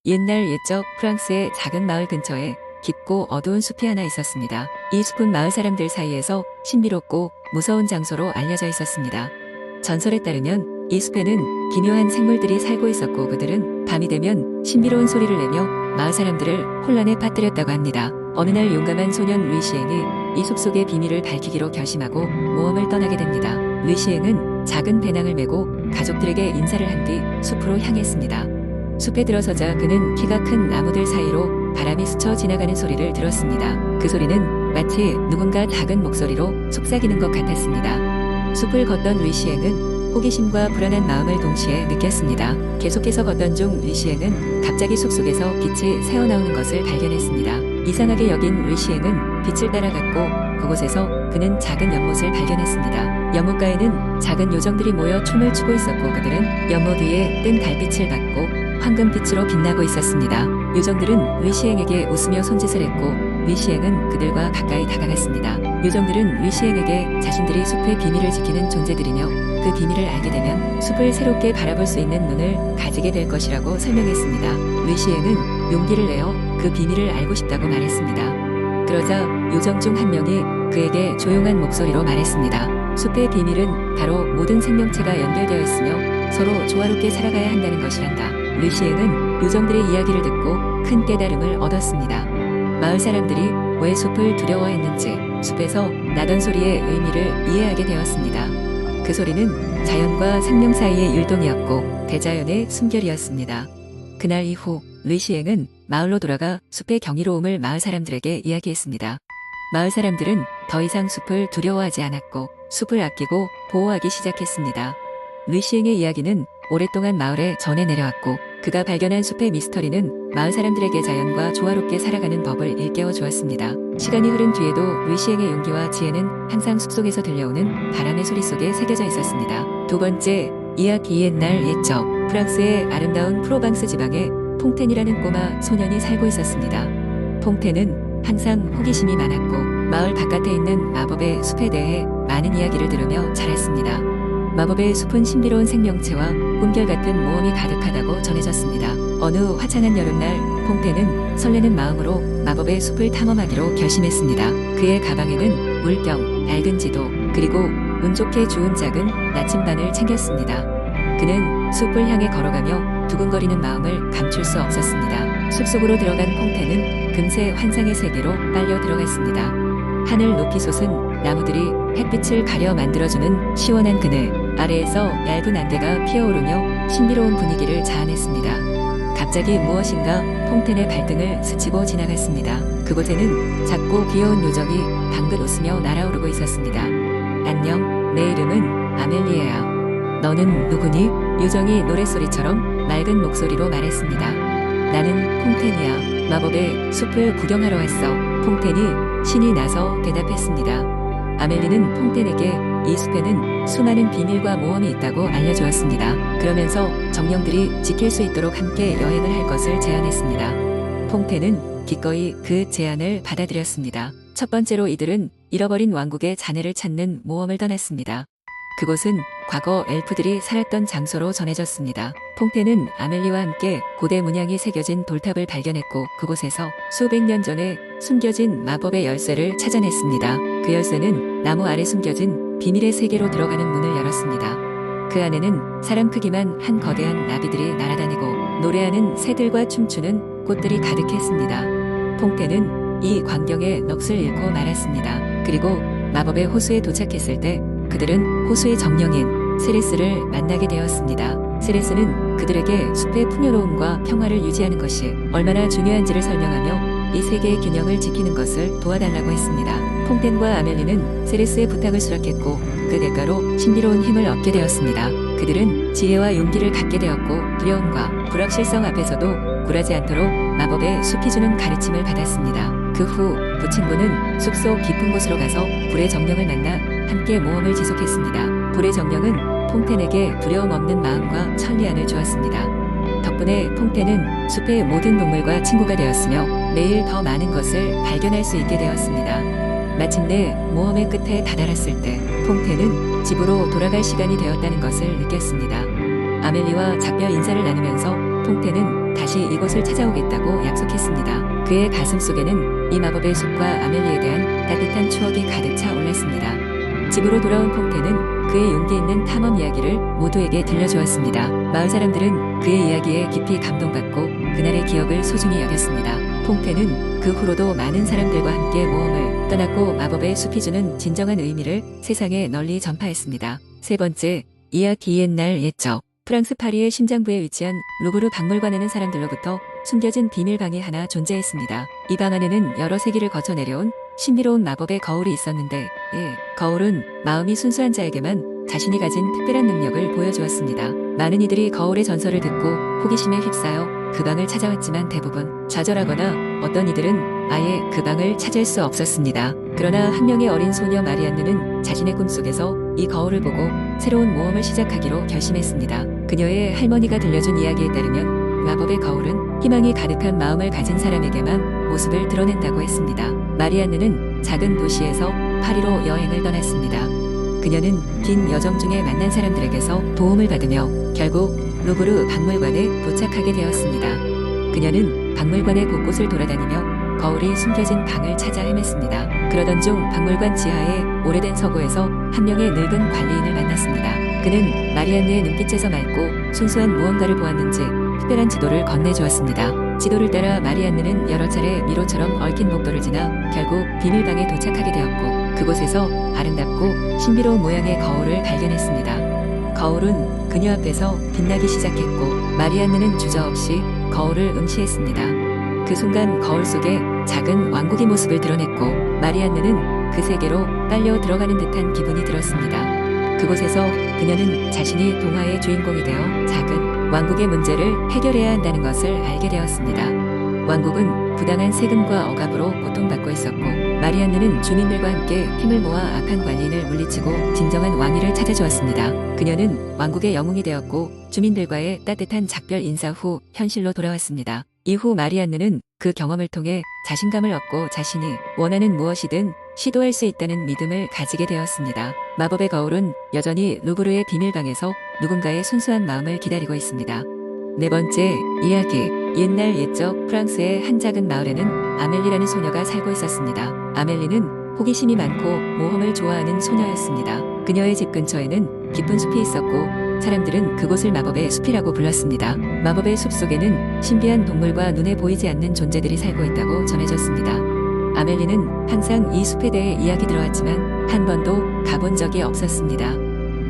옛날 옛적 프랑스의 작은 마을 근처에 깊고 어두운 숲이 하나 있었습니다. 이 숲은 마을 사람들 사이에서 신비롭고 무서운 장소로 알려져 있었습니다. 전설에 따르면 이 숲에는 기묘한 생물들이 살고 있었고 그들은 밤이 되면 신비로운 소리를 내며 마을 사람들을 혼란에 빠뜨렸다고 합니다. 어느 날 용감한 소년 루이시앵이 이 숲속의 비밀을 밝히기로 결심하고 모험을 떠나게 됩니다. 루이시앵은 작은 배낭을 메고 가족들에게 인사를 한 뒤 숲으로 향했습니다. 숲에 들어서자 그는 키가 큰 나무들 사이로 바람이 스쳐 지나가는 소리를 들었습니다. 그 소리는 마치 누군가 작은 목소리로 속삭이는 것 같았습니다. 숲을 걷던 루이시앵은 호기심과 불안한 마음을 동시에 느꼈습니다. 계속해서 걷던 중 루이시앵은 갑자기 숲속에서 빛이 새어나오는 것을 발견했습니다. 이상하게 여긴 루이시앵은 빛을 따라갔고 그곳에서 그는 작은 연못을 발견했습니다. 연못가에는 작은 요정들이 모여 춤을 추고 있었고 그들은 연못 위에 뜬 달빛을 받고 황금빛으로 빛나고 있었습니다. 요정들은 루이시앵에게 웃으며 손짓을 했고 루이시앵은 그들과 가까이 다가갔습니다. 요정들은 루이시앵에게 자신들이 숲의 비밀을 지키는 존재들이며 그 비밀을 알게 되면 숲을 새롭게 바라볼 수 있는 눈을 가지게 될 것이라고 설명했습니다. 루이시앵은 용기를 내어 그 비밀을 알고 싶다고 말했습니다. 그러자 요정 중 한 명이 그에게 조용한 목소리로 말했습니다. 숲의 비밀은 바로 모든 생명체가 연결되어 있으며 서로 조화롭게 살아가야 한다는 것이란다. 루이시앵은 요정들의 이야기를 듣고 큰 깨달음을 얻었습니다. 마을 사람들이 왜 숲을 두려워했는지 숲에서 나던 소리의 의미를 이해하게 되었습니다. 그 소리는 자연과 생명 사이의 율동이었고 대자연의 숨결이었습니다. 그날 이후 루이시앵은 마을로 돌아가 숲의 경이로움을 마을 사람들에게 이야기했습니다. 마을 사람들은 더 이상 숲을 두려워하지 않았고 숲을 아끼고 보호하기 시작했습니다. 루이시앵의 이야기는 오랫동안 마을에 전해 내려왔고 그가 발견한 숲의 미스터리는 마을 사람들에게 자연과 조화롭게 살아가는 법을 일깨워 주었습니다. 시간이 흐른 뒤에도 루이시앵의 용기와 지혜는 항상 숲속에서 들려오는 바람의 소리 속에 새겨져 있었습니다. 두 번째, 이야기 옛날 옛적 프랑스의 아름다운 프로방스 지방에 퐁텐이라는 꼬마 소년이 살고 있었습니다. 퐁텐은 항상 호기심이 많았고 마을 바깥에 있는 마법의 숲에 대해 많은 이야기를 들으며 자랐습니다. 마법의 숲은 신비로운 생명체와 꿈결 같은 모험이 가득하다고 전해졌습니다. 어느 화창한 여름날 퐁텐은 설레는 마음으로 마법의 숲을 탐험하기로 결심했습니다. 그의 가방에는 물병, 낡은 지도, 그리고 운 좋게 주운 작은 나침반을 챙겼습니다. 그는 숲을 향해 걸어가며 두근거리는 마음을 감출 수 없었습니다. 숲속으로 들어간 퐁텐은 금세 환상의 세계로 빨려 들어갔습니다. 하늘 높이 솟은 나무들이 햇빛을 가려 만들어주는 시원한 그늘 아래에서 얇은 안개가 피어오르며 신비로운 분위기를 자아냈습니다. 갑자기 무엇인가 퐁텐의 발등을 스치고 지나갔습니다. 그곳에는 작고 귀여운 요정이 방긋 웃으며 날아오르고 있었습니다. 안녕, 내 이름은 아멜리에야. 너는 누구니? 요정이 노랫소리처럼 맑은 목소리로 말했습니다. 나는 퐁텐이야. 마법의 숲을 구경하러 왔어. 퐁텐이 신이 나서 대답했습니다. 아멜리는 퐁텐에게 이 숲에는 수많은 비밀과 모험이 있다고 알려주었습니다. 그러면서 정령들이 지킬 수 있도록 함께 여행을 할 것을 제안했습니다. 퐁텐은 기꺼이 그 제안을 받아들였습니다. 첫 번째로 이들은 잃어버린 왕국의 자네를 찾는 모험을 떠났습니다. 그곳은 과거 엘프들이 살았던 장소로 전해졌습니다. 퐁텐은 아멜리와 함께 고대 문양이 새겨진 돌탑을 발견했고 그곳에서 수백 년 전에 숨겨진 마법의 열쇠를 찾아냈습니다. 그 열쇠는 나무 아래 숨겨진 비밀의 세계로 들어가는 문을 열었습니다. 그 안에는 사람 크기만 한 거대한 나비들이 날아다니고 노래하는 새들과 춤추는 꽃들이 가득했습니다. 퐁텐은 이 광경에 넋을 잃고 말았습니다. 그리고 마법의 호수에 도착했을 때 그들은 호수의 정령인 세레스를 만나게 되었습니다. 세레스는 그들에게 숲의 풍요로움과 평화를 유지하는 것이 얼마나 중요한지를 설명하며 이 세계의 균형을 지키는 것을 도와달라고 했습니다. 퐁텐과 아멜리는 세레스의 부탁을 수락했고 그 대가로 신비로운 힘을 얻게 되었습니다. 그들은 지혜와 용기를 갖게 되었고 두려움과 불확실성 앞에서도 굴하지 않도록 마법의 숲이 주는 가르침을 받았습니다. 그 후 두 친구는 숲속 깊은 곳으로 가서 불의 정령을 만나 함께 모험을 지속했습니다. 불의 정령은 퐁텐에게 두려움 없는 마음과 천리안을 주었습니다. 덕분에 퐁텐은 숲의 모든 동물과 친구가 되었으며 매일 더 많은 것을 발견할 수 있게 되었습니다. 마침내 모험의 끝에 다다랐을 때 퐁텐은 집으로 돌아갈 시간이 되었다는 것을 느꼈습니다. 아멜리와 작별 인사를 나누면서 퐁테는 다시 이곳을 찾아오겠다고 약속했습니다. 그의 가슴 속에는 이 마법의 숲과 아멜리에 대한 따뜻한 추억이 가득 차 올랐습니다. 집으로 돌아온 퐁테는 그의 용기 있는 탐험 이야기를 모두에게 들려주었습니다. 마을 사람들은 그의 이야기에 깊이 감동받고 그날의 기억을 소중히 여겼습니다. 퐁테는 그 후로도 많은 사람들과 함께 모험을 떠났고 마법의 숲이 주는 진정한 의미를 세상에 널리 전파했습니다. 세 번째, 이야기 옛날 옛적. 프랑스 파리의 심장부에 위치한 루브르 박물관에는 사람들로부터 숨겨진 비밀방이 하나 존재했습니다. 이 방 안에는 여러 세기를 거쳐 내려온 신비로운 마법의 거울이 있었는데, 거울은 마음이 순수한 자에게만 자신이 가진 특별한 능력을 보여주었습니다. 많은 이들이 거울의 전설을 듣고 호기심에 휩싸여 그 방을 찾아왔지만 대부분 좌절하거나 어떤 이들은 아예 그 방을 찾을 수 없었습니다. 그러나 한 명의 어린 소녀 마리안느는 자신의 꿈속에서 이 거울을 보고 새로운 모험을 시작하기로 결심했습니다. 그녀의 할머니가 들려준 이야기에 따르면 마법의 거울은 희망이 가득한 마음을 가진 사람에게만 모습을 드러낸다고 했습니다. 마리안느는 작은 도시에서 파리로 여행을 떠났습니다. 그녀는 긴 여정 중에 만난 사람들에게서 도움을 받으며 결국 루브르 박물관에 도착하게 되었습니다. 그녀는 박물관의 곳곳을 돌아다니며 거울이 숨겨진 방을 찾아 헤맸습니다. 그러던 중 박물관 지하의 오래된 서고에서 한 명의 늙은 관리인을 만났습니다. 그는 마리안느의 눈빛에서 맑고 순수한 무언가를 보았는지 특별한 지도를 건네주었습니다. 지도를 따라 마리안느는 여러 차례 미로처럼 얽힌 복도를 지나 결국 비밀방에 도착하게 되었고 그곳에서 아름답고 신비로운 모양의 거울을 발견했습니다. 거울은 그녀 앞에서 빛나기 시작했고 마리안느는 주저없이 거울을 응시했습니다. 그 순간 거울 속에 작은 왕국의 모습을 드러냈고 마리안느는 그 세계로 빨려 들어가는 듯한 기분이 들었습니다. 그곳에서 그녀는 자신이 동화의 주인공이 되어 작은 왕국의 문제를 해결해야 한다는 것을 알게 되었습니다. 왕국은 부당한 세금과 억압으로 고통받고 있었고 마리안느는 주민들과 함께 힘을 모아 악한 관리인을 물리치고 진정한 왕위를 찾아주었습니다. 그녀는 왕국의 영웅이 되었고 주민들과의 따뜻한 작별 인사 후 현실로 돌아왔습니다. 이후 마리안느는 그 경험을 통해 자신감을 얻고 자신이 원하는 무엇이든 시도할 수 있다는 믿음을 가지게 되었습니다. 마법의 거울은 여전히 루브르의 비밀방에서 누군가의 순수한 마음을 기다리고 있습니다. 네 번째, 이야기. 옛날 옛적 프랑스의 한 작은 마을에는 아멜리라는 소녀가 살고 있었습니다. 아멜리는 호기심이 많고 모험을 좋아하는 소녀였습니다. 그녀의 집 근처에는 깊은 숲이 있었고 사람들은 그곳을 마법의 숲이라고 불렀습니다. 마법의 숲 속에는 신비한 동물과 눈에 보이지 않는 존재들이 살고 있다고 전해졌습니다. 아멜리는 항상 이 숲에 대해 이야기 들어왔지만 한 번도 가본 적이 없었습니다.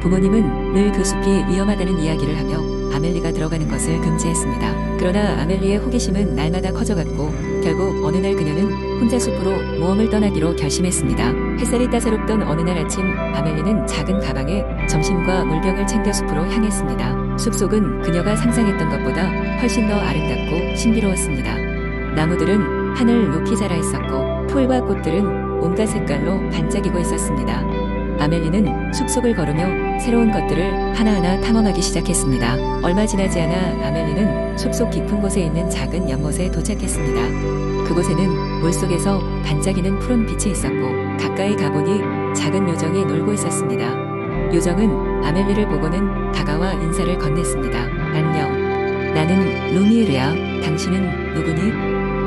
부모님은 늘 그 숲이 위험하다는 이야기를 하며 아멜리가 들어가는 것을 금지했습니다. 그러나 아멜리의 호기심은 날마다 커져갔고 결국 어느 날 그녀는 혼자 숲으로 모험을 떠나기로 결심했습니다. 햇살이 따사롭던 어느 날 아침 아멜리는 작은 가방에 점심과 물병을 챙겨 숲으로 향했습니다. 숲속은 그녀가 상상했던 것보다 훨씬 더 아름답고 신비로웠습니다. 나무들은 하늘 높이 자라 있었고 풀과 꽃들은 온갖 색깔로 반짝이고 있었습니다. 아멜리는 숲속을 걸으며 새로운 것들을 하나하나 탐험하기 시작했습니다. 얼마 지나지 않아 아멜리는 숲속 깊은 곳에 있는 작은 연못에 도착했습니다. 그곳에는 물속에서 반짝이는 푸른 빛이 있었고 가까이 가보니 작은 요정이 놀고 있었습니다. 요정은 아멜리를 보고는 다가와 인사를 건넸습니다. 안녕. 나는 루미에르야. 당신은 누구니?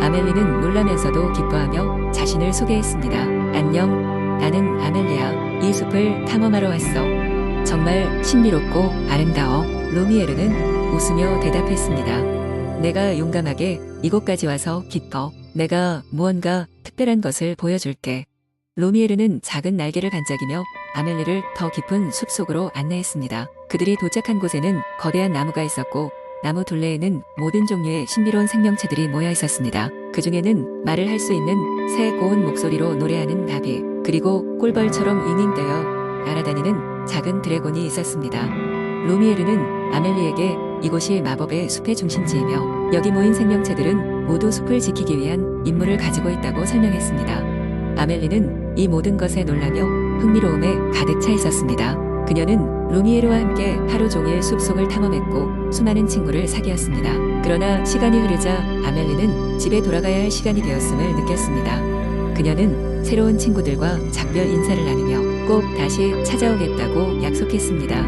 아멜리는 놀라면서도 기뻐하며 자신을 소개했습니다. 안녕. 나는 아멜리야. 이 숲을 탐험하러 왔어. 정말 신비롭고 아름다워. 루미에르는 웃으며 대답했습니다. 내가 용감하게 이곳까지 와서 기뻐. 내가 무언가 특별한 것을 보여줄게. 루미에르는 작은 날개를 반짝이며 아멜리를 더 깊은 숲속으로 안내했습니다. 그들이 도착한 곳에는 거대한 나무가 있었고 나무 둘레에는 모든 종류의 신비로운 생명체들이 모여 있었습니다. 그 중에는 말을 할 수 있는 새 고운 목소리로 노래하는 나비, 그리고 꿀벌처럼 윙윙대어 날아다니는 작은 드래곤이 있었습니다. 루미에르는 아멜리에게 이곳이 마법의 숲의 중심지이며 여기 모인 생명체들은 모두 숲을 지키기 위한 임무를 가지고 있다고 설명했습니다. 아멜리는 이 모든 것에 놀라며 흥미로움에 가득 차 있었습니다. 그녀는 루미에르와 함께 하루 종일 숲속을 탐험했고 수많은 친구를 사귀었습니다. 그러나 시간이 흐르자 아멜리는 집에 돌아가야 할 시간이 되었음을 느꼈습니다. 그녀는 새로운 친구들과 작별 인사를 나누며 꼭 다시 찾아오겠다고 약속했습니다.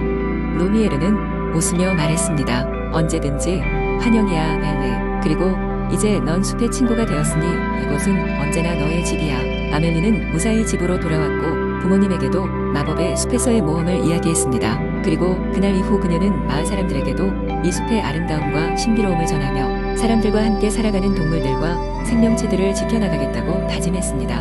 루미에르는 웃으며 말했습니다. 언제든지 환영이야, 아멜리. 그리고 이제 넌 숲의 친구가 되었으니 이곳은 언제나 너의 집이야. 아멜리는 무사히 집으로 돌아왔고 부모님에게도 마법의 숲에서의 모험을 이야기했습니다. 그리고 그날 이후 그녀는 마을 사람들에게도 이 숲의 아름다움과 신비로움을 전하며 사람들과 함께 살아가는 동물들과 생명체들을 지켜나가겠다고 다짐했습니다.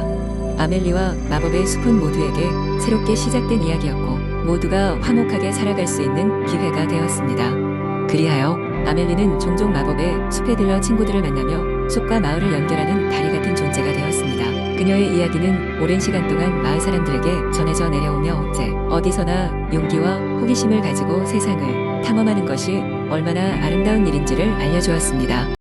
아멜리와 마법의 숲은 모두에게 새롭게 시작된 이야기였고 모두가 화목하게 살아갈 수 있는 기회가 되었습니다. 그리하여 아멜리는 종종 마법의 숲에 들러 친구들을 만나며 숲과 마을을 연결하는 다리 같은 존재가 되었습니다. 그녀의 이야기는 오랜 시간 동안 마을 사람들에게 전해져 내려오며 어디서나 용기와 호기심을 가지고 세상을 탐험하는 것이 얼마나 아름다운 일인지를 알려주었습니다.